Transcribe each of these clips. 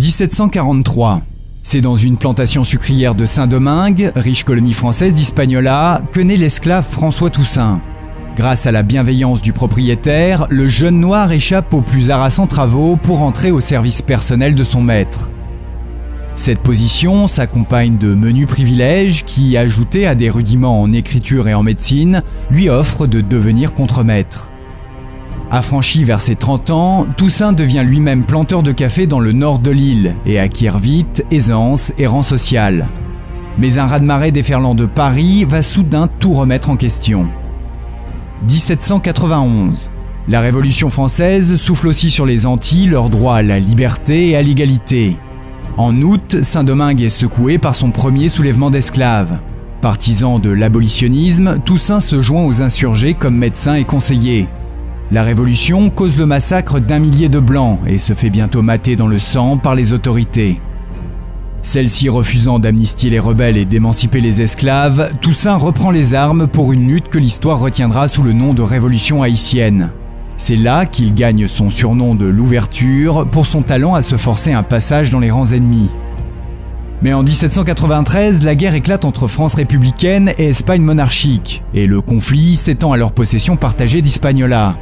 1743. C'est dans une plantation sucrière de Saint-Domingue, riche colonie française d'Hispaniola, que naît l'esclave François Toussaint. Grâce à la bienveillance du propriétaire, le jeune noir échappe aux plus harassants travaux pour entrer au service personnel de son maître. Cette position s'accompagne de menus privilèges qui, ajoutés à des rudiments en écriture et en médecine, lui offrent de devenir contremaître. Affranchi vers ses 30 ans, Toussaint devient lui-même planteur de café dans le nord de l'île et acquiert vite aisance et rang social. Mais un raz-de-marée déferlant de Paris va soudain tout remettre en question. 1791. La Révolution française souffle aussi sur les Antilles leur droit à la liberté et à l'égalité. En août, Saint-Domingue est secoué par son premier soulèvement d'esclaves. Partisan de l'abolitionnisme, Toussaint se joint aux insurgés comme médecin et conseiller. La Révolution cause le massacre d'1 millier de Blancs et se fait bientôt mater dans le sang par les autorités. Celles-ci refusant d'amnistier les rebelles et d'émanciper les esclaves, Toussaint reprend les armes pour une lutte que l'histoire retiendra sous le nom de Révolution haïtienne. C'est là qu'il gagne son surnom de l'ouverture pour son talent à se forcer un passage dans les rangs ennemis. Mais en 1793, la guerre éclate entre France républicaine et Espagne monarchique, et le conflit s'étend à leur possession partagée d'Hispaniola.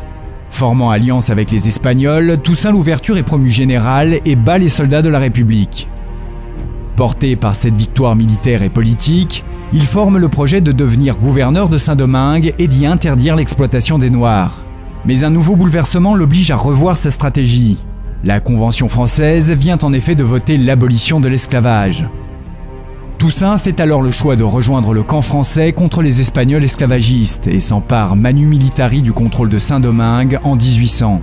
Formant alliance avec les Espagnols, Toussaint Louverture est promu général et bat les soldats de la République. Porté par cette victoire militaire et politique, il forme le projet de devenir gouverneur de Saint-Domingue et d'y interdire l'exploitation des Noirs. Mais un nouveau bouleversement l'oblige à revoir sa stratégie. La Convention française vient en effet de voter l'abolition de l'esclavage. Toussaint fait alors le choix de rejoindre le camp français contre les Espagnols esclavagistes et s'empare manu militari du contrôle de Saint-Domingue en 1800.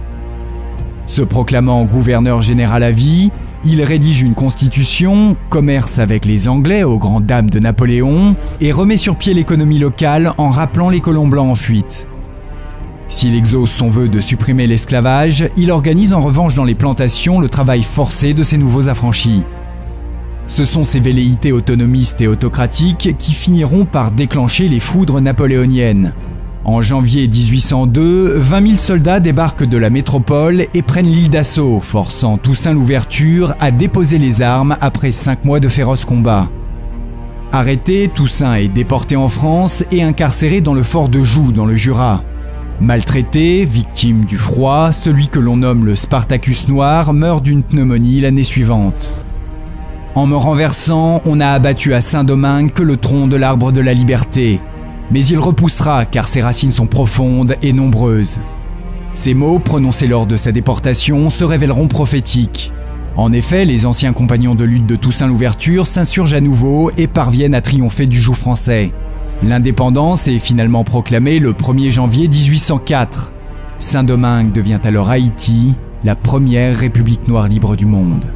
Se proclamant gouverneur général à vie, il rédige une constitution, commerce avec les Anglais aux grandes dames de Napoléon et remet sur pied l'économie locale en rappelant les colons blancs en fuite. S'il exauce son vœu de supprimer l'esclavage, il organise en revanche dans les plantations le travail forcé de ces nouveaux affranchis. Ce sont ces velléités autonomistes et autocratiques qui finiront par déclencher les foudres napoléoniennes. En janvier 1802, 20 000 soldats débarquent de la métropole et prennent l'île d'assaut, forçant Toussaint Louverture à déposer les armes après 5 mois de féroces combats. Arrêté, Toussaint est déporté en France et incarcéré dans le fort de Joux dans le Jura. Maltraité, victime du froid, celui que l'on nomme le Spartacus noir meurt d'une pneumonie l'année suivante. En me renversant, on n'a abattu à Saint-Domingue que le tronc de l'arbre de la liberté. Mais il repoussera car ses racines sont profondes et nombreuses. Ces mots, prononcés lors de sa déportation, se révéleront prophétiques. En effet, les anciens compagnons de lutte de Toussaint Louverture s'insurgent à nouveau et parviennent à triompher du joug français. L'indépendance est finalement proclamée le 1er janvier 1804. Saint-Domingue devient alors Haïti, la première république noire libre du monde.